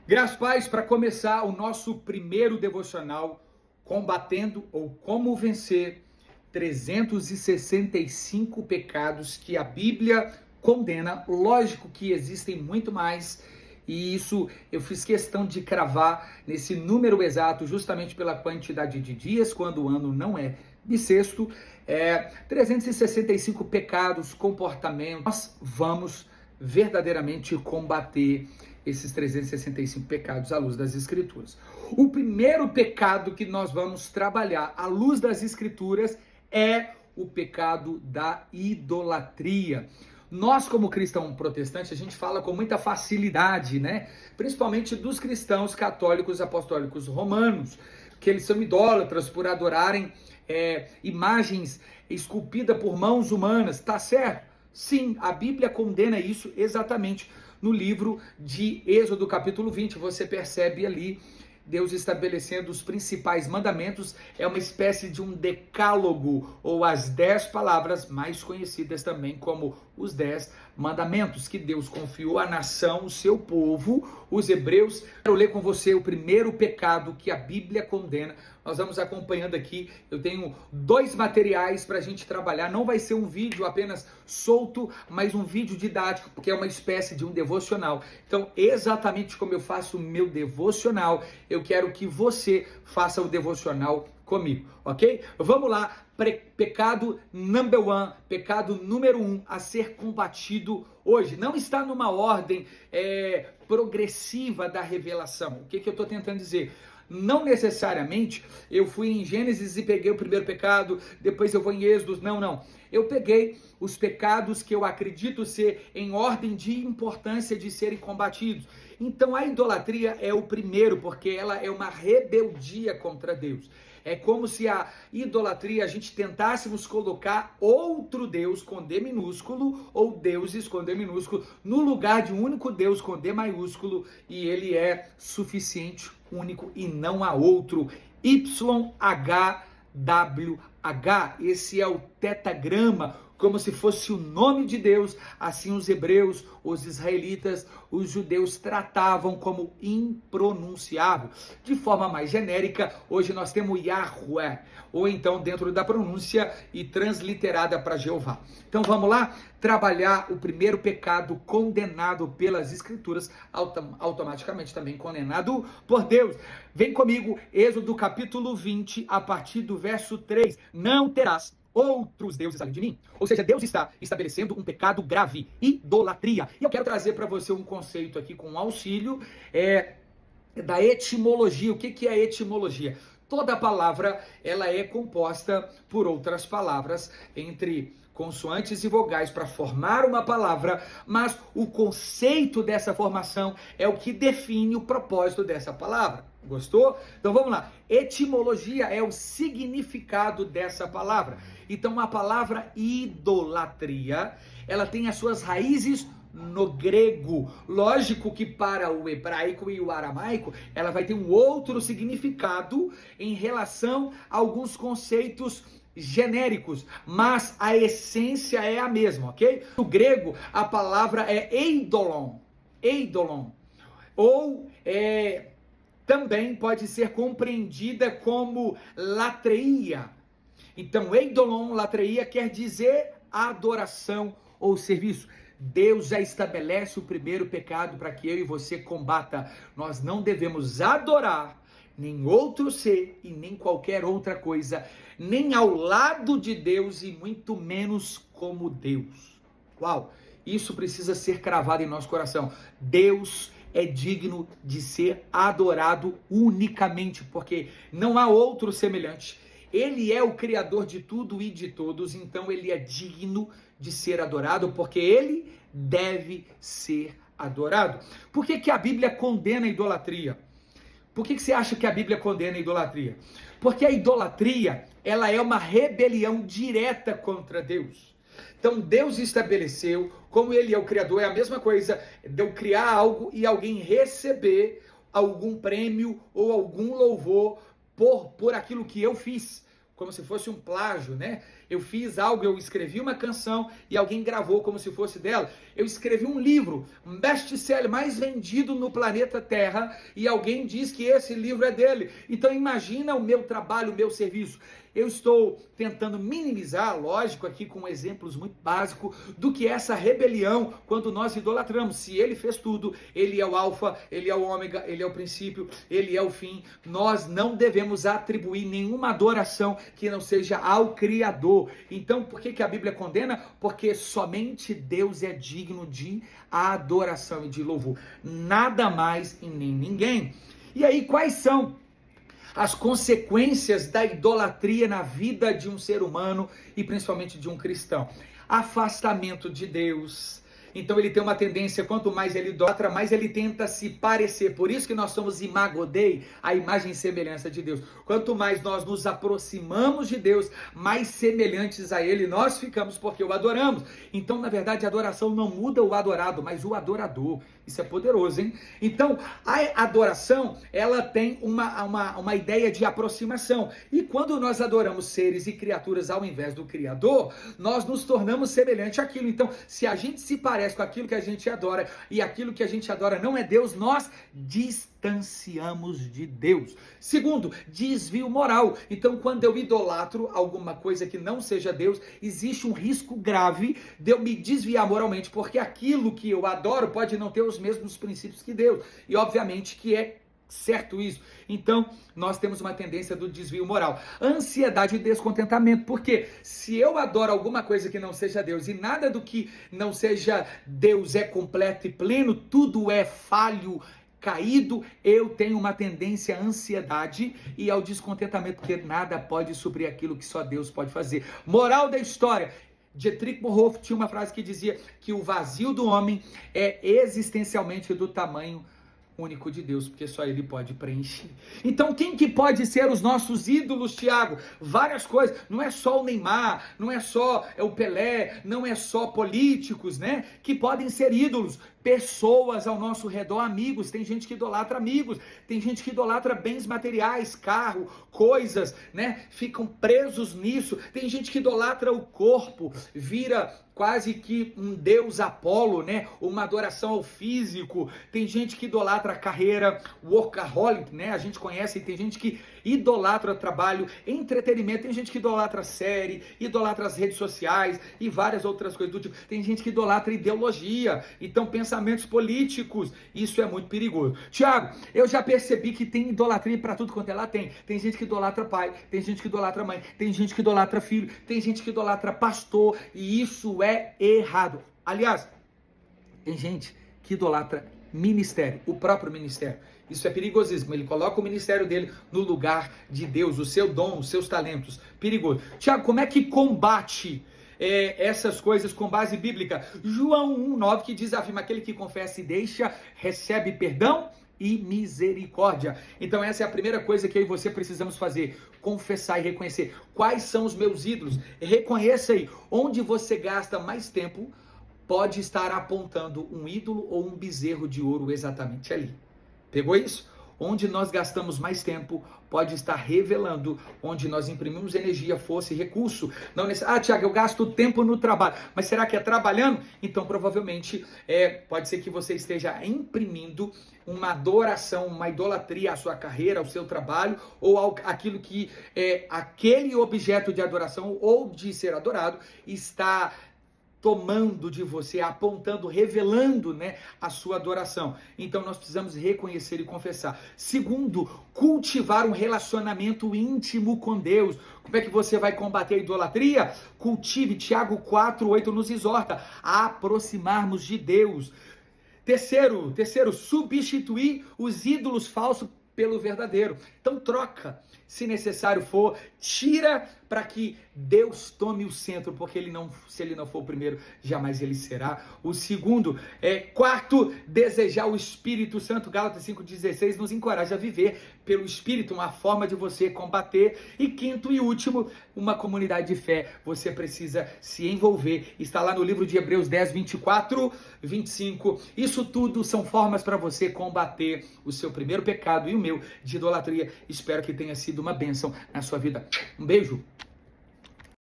Graças a Paz, para começar o nosso primeiro devocional, combatendo ou como vencer 365 pecados que a Bíblia condena. Lógico que existem muito mais, e isso eu fiz questão de cravar nesse número exato, justamente pela quantidade de dias, quando o ano não é bissexto. 365 pecados, comportamentos. Nós vamos verdadeiramente combater esses 365 pecados à luz das Escrituras. O primeiro pecado que nós vamos trabalhar à luz das Escrituras é o pecado da idolatria. Nós, como cristão protestante, a gente fala com muita facilidade, né? Principalmente dos cristãos católicos apostólicos romanos, que eles são idólatras por adorarem imagens esculpidas por mãos humanas, tá certo? Sim, a Bíblia condena isso exatamente no livro de Êxodo, capítulo 20. Você percebe ali Deus estabelecendo os principais mandamentos. É uma espécie de um decálogo, ou as 10 palavras, mais conhecidas também como os 10 mandamentos, que Deus confiou à nação, o seu povo, os hebreus. Quero ler com você o primeiro pecado que a Bíblia condena. Nós vamos acompanhando aqui. Eu tenho 2 materiais para a gente trabalhar. Não vai ser um vídeo apenas solto, mas um vídeo didático, porque é uma espécie de um devocional. Então, exatamente como eu faço o meu devocional, eu quero que você faça o devocional comigo, ok? Vamos lá. Pecado number one, pecado número 1 a ser combatido hoje. Não está numa ordem progressiva da revelação. O que eu estou tentando dizer? Não necessariamente eu fui em Gênesis e peguei o primeiro pecado, depois eu vou em Êxodo. Não. Eu peguei os pecados que eu acredito ser em ordem de importância de serem combatidos. Então a idolatria é o primeiro, porque ela é uma rebeldia contra Deus. É como se a idolatria, a gente tentássemos colocar outro Deus com D minúsculo, ou deuses com D minúsculo, no lugar de um único Deus com D maiúsculo, e ele é suficiente, único, e não há outro. YHWH, esse é o tetagrama, como se fosse o nome de Deus. Assim os hebreus, os israelitas, os judeus tratavam como impronunciável. De forma mais genérica, hoje nós temos Yahweh, ou então dentro da pronúncia e transliterada para Jeová. Então vamos lá trabalhar o primeiro pecado condenado pelas Escrituras, automaticamente também condenado por Deus. Vem comigo, Êxodo capítulo 20, a partir do verso 3. Não terás outros deuses além de mim. Ou seja, Deus está estabelecendo um pecado grave, idolatria. E eu quero trazer para você um conceito aqui com auxílio da etimologia. O que é a etimologia? Toda palavra ela é composta por outras palavras entre consoantes e vogais para formar uma palavra, mas o conceito dessa formação é o que define o propósito dessa palavra. Gostou? Então vamos lá. Etimologia é o significado dessa palavra. Então a palavra idolatria, ela tem as suas raízes no grego. Lógico que para o hebraico e o aramaico, ela vai ter um outro significado em relação a alguns conceitos genéricos, mas a essência é a mesma, ok? No grego, a palavra é eidolon, ou também pode ser compreendida como latreia. Então, eidolon, latreia, quer dizer adoração ou serviço. Deus já estabelece o primeiro pecado para que eu e você combata. Nós não devemos adorar nem outro ser e nem qualquer outra coisa, nem ao lado de Deus e muito menos como Deus. Uau! Isso precisa ser cravado em nosso coração. Deus é digno de ser adorado unicamente, porque não há outro semelhante. Ele é o Criador de tudo e de todos, então ele é digno de ser adorado, porque ele deve ser adorado. Por que a Bíblia condena a idolatria? Por que você acha que a Bíblia condena a idolatria? Porque a idolatria, ela é uma rebelião direta contra Deus. Então Deus estabeleceu, como ele é o Criador, é a mesma coisa de eu criar algo e alguém receber algum prêmio ou algum louvor por aquilo que eu fiz. como se fosse um plágio, né? Eu fiz algo, eu escrevi uma canção e alguém gravou como se fosse dela. Eu escrevi um livro, um best-seller mais vendido no planeta Terra, e alguém diz que esse livro é dele. Então imagina o meu trabalho, o meu serviço. Eu estou tentando minimizar, lógico, aqui com exemplos muito básicos, do que é essa rebelião quando nós idolatramos. Se ele fez tudo, ele é o alfa, ele é o ômega, ele é o princípio, ele é o fim. Nós não devemos atribuir nenhuma adoração que não seja ao Criador. Então, por que a Bíblia condena? Porque somente Deus é digno de adoração e de louvor. Nada mais e nem ninguém. E aí, quais são as consequências da idolatria na vida de um ser humano e principalmente de um cristão? Afastamento de Deus. Então ele tem uma tendência, quanto mais ele idolatra, mais ele tenta se parecer. Por isso que nós somos imago Dei, a imagem e semelhança de Deus. Quanto mais nós nos aproximamos de Deus, mais semelhantes a Ele nós ficamos, porque o adoramos. Então, na verdade, a adoração não muda o adorado, mas o adorador. Isso é poderoso, hein? Então, a adoração, ela tem uma ideia de aproximação. E quando nós adoramos seres e criaturas ao invés do Criador, nós nos tornamos semelhantes àquilo. Então, se a gente se parece com aquilo que a gente adora e aquilo que a gente adora não é Deus, nós distanciamos de Deus. Segundo, desvio moral. Então, quando eu idolatro alguma coisa que não seja Deus, existe um risco grave de eu me desviar moralmente, porque aquilo que eu adoro pode não ter os mesmos princípios que Deus. E obviamente que é certo isso. Então, nós temos uma tendência do desvio moral. Ansiedade e descontentamento. Porque se eu adoro alguma coisa que não seja Deus e nada do que não seja Deus é completo e pleno, tudo é falho, caído, eu tenho uma tendência à ansiedade e ao descontentamento, porque nada pode suprir aquilo que só Deus pode fazer. Moral da história. Dietrich Bonhoeffer tinha uma frase que dizia que o vazio do homem é existencialmente do tamanho único de Deus, porque só Ele pode preencher. Então, quem que pode ser os nossos ídolos, Tiago? Várias coisas. Não é só o Neymar, não é só o Pelé, não é só políticos, né? Que podem ser ídolos. Pessoas ao nosso redor, amigos. Tem gente que idolatra amigos, tem gente que idolatra bens materiais, carro, coisas, né? Ficam presos nisso. Tem gente que idolatra o corpo, vira quase que um deus Apolo, né? Uma adoração ao físico. Tem gente que idolatra a carreira, workaholic, né? A gente conhece, tem gente que idolatra trabalho, entretenimento, tem gente que idolatra série, idolatra as redes sociais e várias outras coisas do tipo. Tem gente que idolatra ideologia, então pensamentos políticos. Isso é muito perigoso. Tiago, eu já percebi que tem idolatria para tudo quanto ela tem. Tem gente que idolatra pai, tem gente que idolatra mãe, tem gente que idolatra filho, tem gente que idolatra pastor, e isso é errado. Aliás, tem gente que idolatra ministério, o próprio ministério. Isso é perigosíssimo. Ele coloca o ministério dele no lugar de Deus, o seu dom, os seus talentos. Perigoso. Tiago, como é que combate essas coisas com base bíblica? João 1,9 que diz, afirma, aquele que confessa e deixa, recebe perdão e misericórdia. Então essa é a primeira coisa que eu e você precisamos fazer, confessar e reconhecer quais são os meus ídolos. Reconheça aí, onde você gasta mais tempo pode estar apontando um ídolo ou um bezerro de ouro exatamente ali. Pegou isso? Onde nós gastamos mais tempo pode estar revelando onde nós imprimimos energia, força e recurso. Não Tiago, eu gasto tempo no trabalho, mas será que é trabalhando? Então provavelmente pode ser que você esteja imprimindo uma adoração, uma idolatria à sua carreira, ao seu trabalho, ou aquilo que aquele objeto de adoração ou de ser adorado está tomando de você, apontando, revelando, né, a sua adoração. Então nós precisamos reconhecer e confessar. Segundo, cultivar um relacionamento íntimo com Deus. Como é que você vai combater a idolatria? Cultive. Tiago 4:8 nos exorta a aproximarmos de Deus. Terceiro, substituir os ídolos falsos pelo verdadeiro. Então troca, se necessário for, tira para que Deus tome o centro, porque se ele não for o primeiro, jamais ele será o segundo. Quarto, desejar o Espírito Santo. Gálatas 5,16 nos encoraja a viver pelo Espírito, uma forma de você combater. E quinto e último, uma comunidade de fé. Você precisa se envolver. Está lá no livro de Hebreus 10, 24, 25. Isso tudo são formas para você combater o seu primeiro pecado e o meu de idolatria. Espero que tenha sido uma bênção na sua vida. Um beijo.